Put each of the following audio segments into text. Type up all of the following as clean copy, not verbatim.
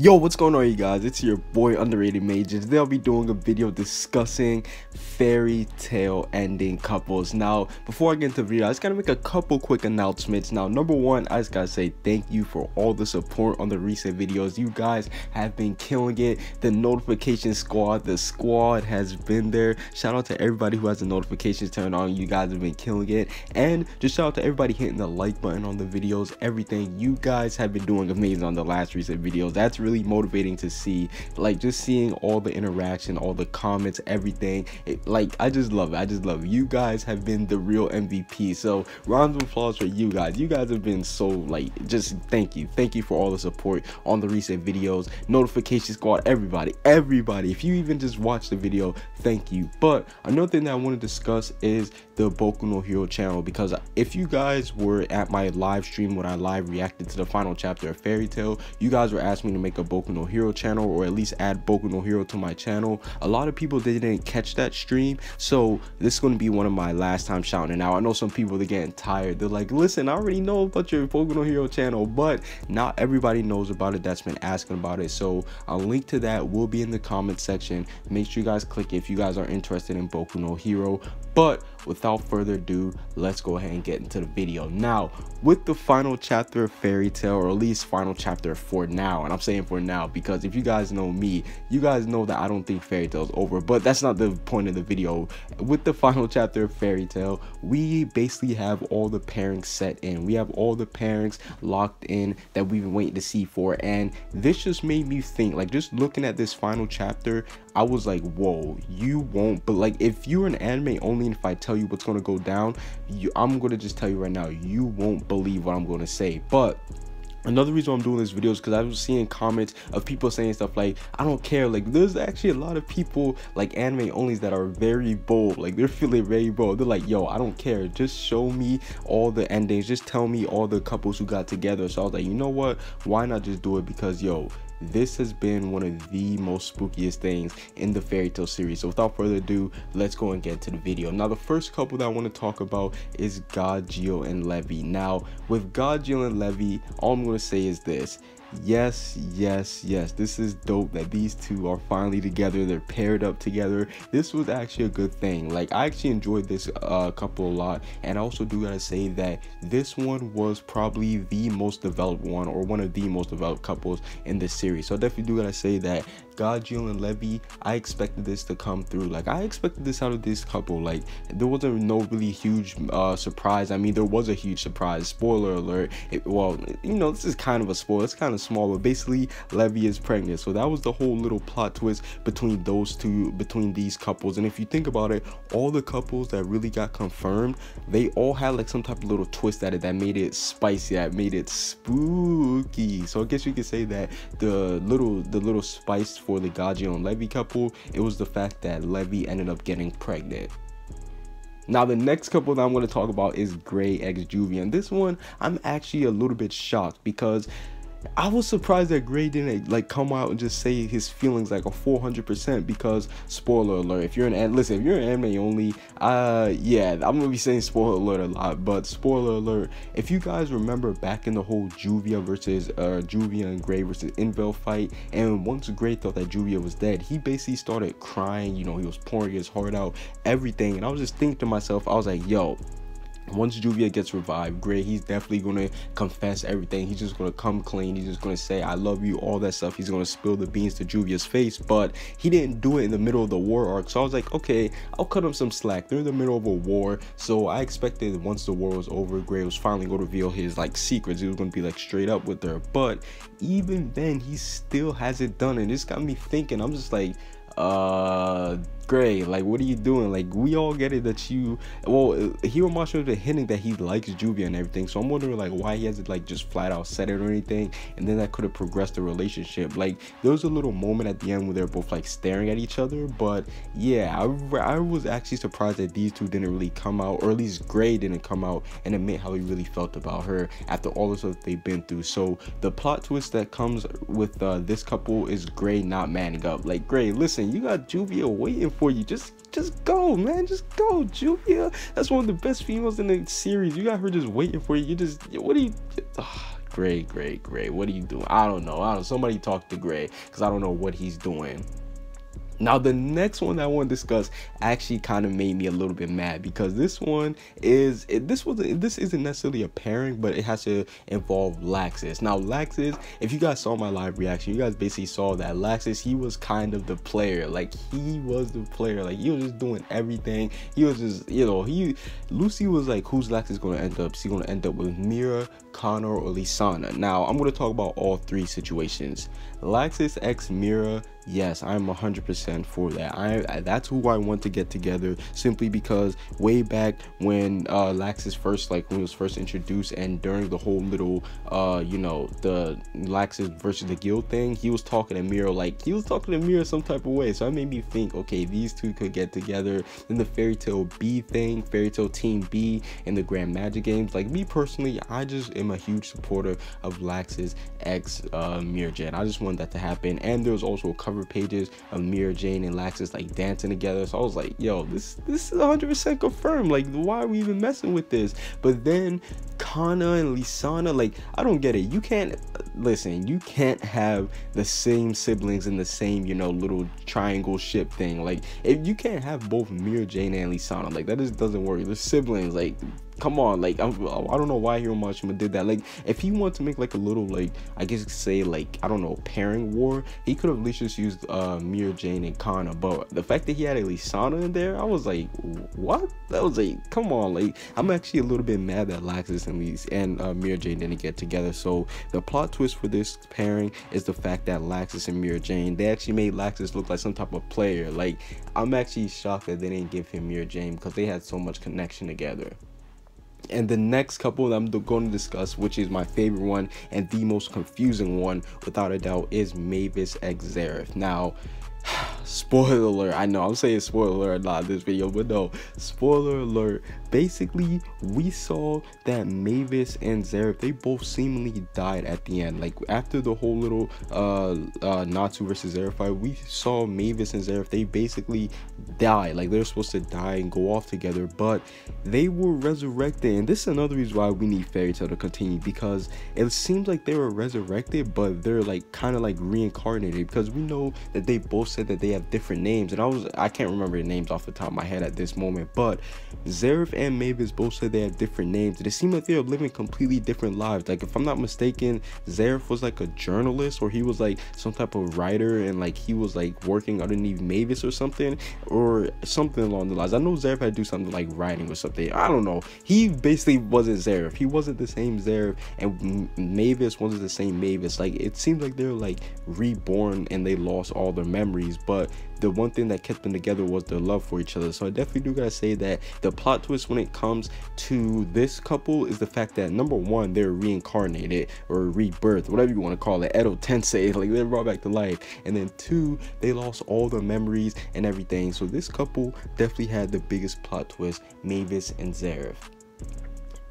Yo, what's going on, you guys? It's your boy Underrated Mages. Today I'll be doing a video discussing fairy tale ending couples. Now, before I get into the video, I just gotta make a couple quick announcements. Now, number one, I just gotta say thank you for all the support on the recent videos. You guys have been killing it. The notification squad, the squad has been there. Shout out to everybody who has the notifications turned on. You guys have been killing it. And just shout out to everybody hitting the like button on the videos. Everything, you guys have been doing amazing on the last recent videos. That's really motivating to see, like, just seeing all the interaction, all the comments, everything. Like, I just love it. You guys have been the real MVP, so rounds of applause for you guys. You guys have been so, like, just thank you for all the support on the recent videos. Notification squad, everybody, if you even just watch the video, thank you. But another thing that I want to discuss is the Boku no Hero channel, because if you guys were at my live stream when I live reacted to the final chapter of Fairy Tail, you guys were asking me to make a Boku no Hero channel, or at least add Boku no Hero to my channel. A lot of people didn't catch that stream, so this is going to be one of my last time shouting it out. I know some people, they're getting tired. They're like, listen, I already know about your Boku no Hero channel, but not everybody knows about it that's been asking about it. So a link to that will be in the comment section. Make sure you guys click it if you guys are interested in Boku no Hero. But without further ado, let's go ahead and get into the video. Now, with the final chapter of Fairy Tail, or at least final chapter for now, and I'm saying for now because if you guys know me, you guys know that I don't think Fairy Tail is over, but that's not the point of the video. With the final chapter of Fairy Tail, we basically have all the pairings set in. We have all the pairings locked in that we've been waiting to see for, and this just made me think, like, just looking at this final chapter, I was like, whoa, you won't, but like, if you're an anime only, and if I tell you what's going to go down, I'm going to just tell you right now, you won't believe what I'm going to say. But another reason I'm doing this video is because I was seeing comments of people saying stuff like, I don't care. Like, there's actually a lot of people, like anime onlys, that are very bold. Like, they're feeling very bold. They're like, yo, I don't care, just show me all the endings, just tell me all the couples who got together. So I was like, you know what, why not just do it? Because yo, this has been one of the most spookiest things in the Fairy Tail series. So without further ado, let's go and get to the video. Now, the first couple that I want to talk about is Gajeel and Levy. Now, with Gajeel and Levy, all I'm going to say is this. Yes, this is dope that these two are finally together. They're paired up together. This was actually a good thing. Like, I actually enjoyed this couple a lot, and I also do gotta say that this one was probably the most developed one, or one of the most developed couples in this series. So I definitely do gotta say that Gajeel and Levy, I expected this to come through. Like, I expected this out of this couple. Like, there wasn't no really huge surprise. I mean, there was a huge surprise. Spoiler alert. Well, you know, this is kind of a spoiler. It's kind of small, but basically Levy is pregnant. So that was the whole little plot twist between those two, between these couples. And if you think about it, all the couples that really got confirmed, they all had like some type of little twist at it that made it spicy, that made it spooky. So I guess you could say that the little spice for the Gajeel and Levy couple, it was the fact that Levy ended up getting pregnant. Now, the next couple that I'm going to talk about is Gray x Juvia, and this one I'm actually a little bit shocked, because I was surprised that Gray didn't like come out and just say his feelings like a 400%, because spoiler alert, if you're an anime only, yeah, I'm gonna be saying spoiler alert a lot, but spoiler alert, if you guys remember back in the whole Juvia and Gray versus Invel fight, and once Gray thought that Juvia was dead, he basically started crying, you know, he was pouring his heart out, everything, and I was just thinking to myself, I was like, yo, once Juvia gets revived, Gray, he's definitely gonna confess everything. He's just gonna come clean. He's just gonna say, I love you, all that stuff. He's gonna spill the beans to Juvia's face, but he didn't do it in the middle of the war arc. So I was like, okay, I'll cut him some slack. They're in the middle of a war, so I expected once the war was over, Gray was finally gonna reveal his like secrets. He was gonna be like straight up with her, but even then, he still hasn't done it. This got me thinking. I'm just like, Gray, like, what are you doing? Like, we all get it that you, well, Hiro Mashiro is hinting that he likes Juvia and everything, so I'm wondering like why he hasn't like just flat out said it or anything, and then that could have progressed the relationship. Like, there was a little moment at the end where they're both like staring at each other, but yeah, I was actually surprised that these two didn't really come out, or at least Gray didn't come out and admit how he really felt about her after all the stuff they've been through. So the plot twist that comes with this couple is Gray not manning up. Like, Gray, listen, you got Juvia waiting for you. Just go, man. Just go, Juvia. That's one of the best females in the series. You got her just waiting for you. You just, what do you, Gray, what are you doing? I don't know. Somebody talk to Gray, because I don't know what he's doing. Now, the next one that I want to discuss actually kind of made me a little bit mad, because this one is, this isn't necessarily a pairing, but it has to involve Laxus. Now, Laxus, if you guys saw my live reaction, you guys basically saw that Laxus, he was kind of the player. Like, he was the player. Like, he was just doing everything. He was just, you know, Lucy was like, who's Laxus going to end up? Is he going to end up with Mira, Connor, or Lisana? Now, I'm going to talk about all three situations. Laxus x Mira, yes, I'm 100% for that. That's who I want to get together, simply because way back when Laxus first, like, when it was first introduced, and during the whole little you know, the Laxus versus the guild thing, he was talking to Mira, like, he was talking to Mira some type of way. So that made me think, okay, these two could get together. Then the Fairy Tail B thing, Fairy Tail Team B in the Grand Magic games, like, me personally, I just am a huge supporter of Laxus x Mira Jane. I just want that to happen. And there was also cover pages of Mira Jane and Laxus like dancing together, so I was like, yo, this is 100% confirmed. Like, why are we even messing with this? But then Kana and Lisana, like, I don't get it. You can't listen, you can't have the same siblings in the same, you know, little triangle ship thing. Like, if you can't have both Mira Jane and Lisana, like, that just doesn't work. They're siblings, like, come on. Like, I don't know why Hiroshima did that. Like, if he wanted to make like a little, like, I guess you could say, like, I don't know, pairing war, he could have at least just used Mira Jane and Kana. But the fact that he had a Lisana in there, I was like, what? That was like, come on. Like, I'm actually a little bit mad that Laxus and Mira Jane didn't get together. So the plot twist for this pairing is the fact that Laxus and Mira Jane, they actually made Laxus look like some type of player. Like, I'm actually shocked that they didn't give him Mira Jane, because they had so much connection together. And the next couple that I'm going to discuss, which is my favorite one and the most confusing one without a doubt, is Mavis x Zeref. Now, spoiler alert, I know I'm saying spoiler alert a lot in this video, but no, spoiler alert. Basically, we saw that Mavis and Zeref, they both seemingly died at the end. Like, after the whole little Natsu versus Zeref fight, we saw Mavis and Zeref, they basically died. Like, they're supposed to die and go off together, but they were resurrected. And this is another reason why we need Fairy Tail to continue, because it seems like they were resurrected, but they're like kind of like reincarnated, because we know that they both said that they have different names, and I can't remember the names off the top of my head at this moment, but Zeref and Mavis both said they have different names, and it seemed like they're living completely different lives. Like, if I'm not mistaken, Zeref was like a journalist, or he was like some type of writer, and like he was like working underneath Mavis or something along the lines. I know Zeref had to do something like writing or something, I don't know. He basically wasn't Zeref. He wasn't the same Zeref, and Mavis wasn't the same Mavis. Like, it seemed like they're like reborn and they lost all their memories, but the one thing that kept them together was their love for each other. So I definitely do gotta say that the plot twist when it comes to this couple is the fact that, number one, they're reincarnated or rebirth, whatever you want to call it, Edo Tensei, like, they're brought back to life. And then two, they lost all their memories and everything. So this couple definitely had the biggest plot twist, Mavis and Zeref.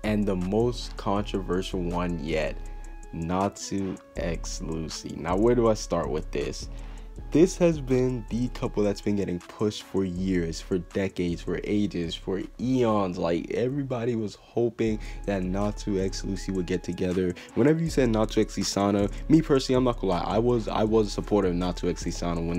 And the most controversial one yet, Natsu x Lucy. Now, where do I start with this? This has been the couple that's been getting pushed for years, for decades, for ages, for eons. Like, everybody was hoping that Natsu x Lucy would get together. Whenever you said Natsu x Lisana, me personally, I'm not gonna lie, I was a supporter of Natsu x Lisana when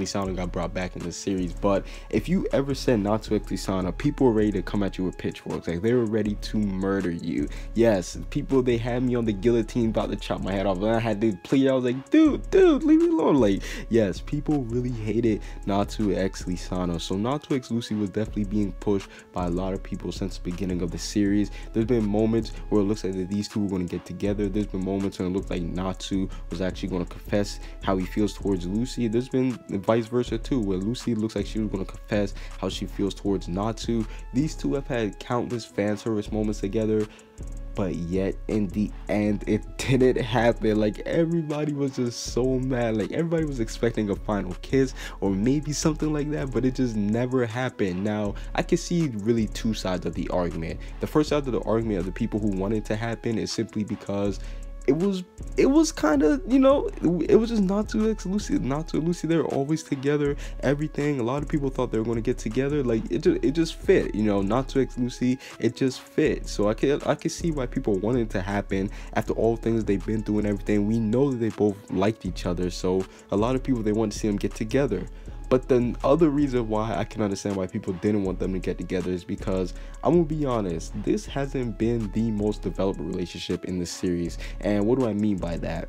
Lisana got brought back in the series. But if you ever said Natsu x Lisana, people were ready to come at you with pitchforks. Like, they were ready to murder you. Yes, people, they had me on the guillotine about to chop my head off, and I had to plead. I was like, dude, leave me alone. Like, yes, people really hated Natsu x Lisana. So Natsu x Lucy was definitely being pushed by a lot of people since the beginning of the series. There's been moments where it looks like that these two were going to get together. There's been moments when it looked like Natsu was actually going to confess how he feels towards Lucy. There's been vice versa too, where Lucy looks like she was going to confess how she feels towards Natsu. These two have had countless fan service moments together, but yet in the end it didn't happen. Like, everybody was just so mad. Like, everybody was expecting a final kiss or maybe something like that, but it just never happened. Now, I can see really two sides of the argument. The first side of the argument of the people who want it to happen is simply because it was kind of, you know, it was just Natsu and Lucy. They were always together, everything. A lot of people thought they were going to get together. Like it just fit, you know. Natsu and Lucy, it just fit. So I could see why people wanted it to happen after all the things they've been through and everything. We know that they both liked each other, so a lot of people, they want to see them get together. But the other reason why I can understand why people didn't want them to get together is because, I'm gonna be honest, this hasn't been the most developed relationship in the series. And what do I mean by that?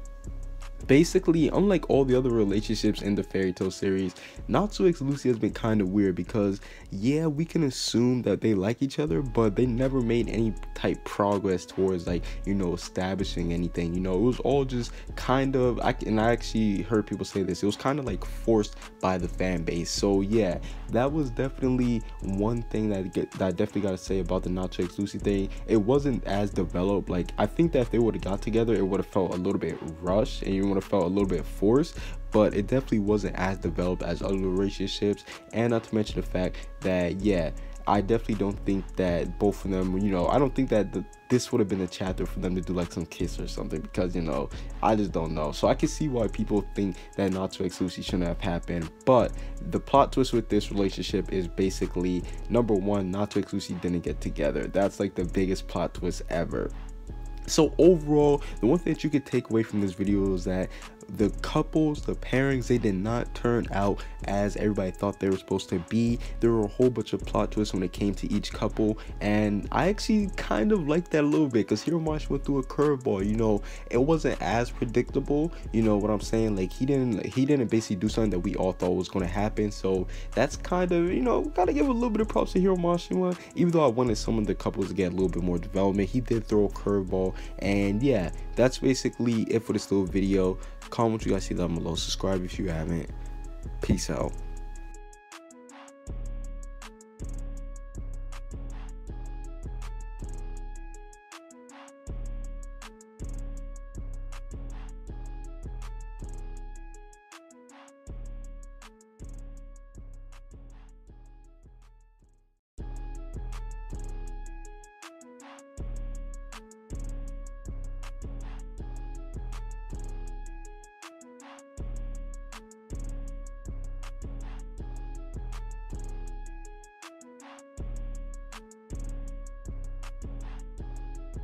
Basically, unlike all the other relationships in the fairy tale series, Natsu and Lucy has been kind of weird because, yeah, we can assume that they like each other, but they never made any type progress towards, like, you know, establishing anything. You know, it was all just kind of, I actually heard people say this, it was kind of like forced by the fan base. So yeah, that was definitely one thing that I definitely got to say about the Natsu and Lucy thing. It wasn't as developed. Like, I think that if they would have got together, it would have felt a little bit rushed, and you would have felt a little bit forced, but it definitely wasn't as developed as other relationships. And not to mention the fact that, yeah, I definitely don't think that both of them, you know, I don't think that this would have been a chapter for them to do like some kiss or something, because, you know, I just don't know. So I can see why people think that Natsu and Lucy shouldn't have happened. But the plot twist with this relationship is basically, number one, Natsu and Lucy didn't get together. That's like the biggest plot twist ever. So overall, the one thing that you could take away from this video is that the couples, the pairings, they did not turn out as everybody thought they were supposed to be. There were a whole bunch of plot twists when it came to each couple, and I actually kind of liked that a little bit, because Hiromashi went through a curveball. You know, it wasn't as predictable, you know what I'm saying? Like, he didn't basically do something that we all thought was going to happen. So that's kind of, you know, gotta give a little bit of props to Hiromashi one. Even though I wanted some of the couples to get a little bit more development, he did throw a curveball. And yeah, that's basically it for this little video. Comment what you guys see down below, subscribe if you haven't. Peace out.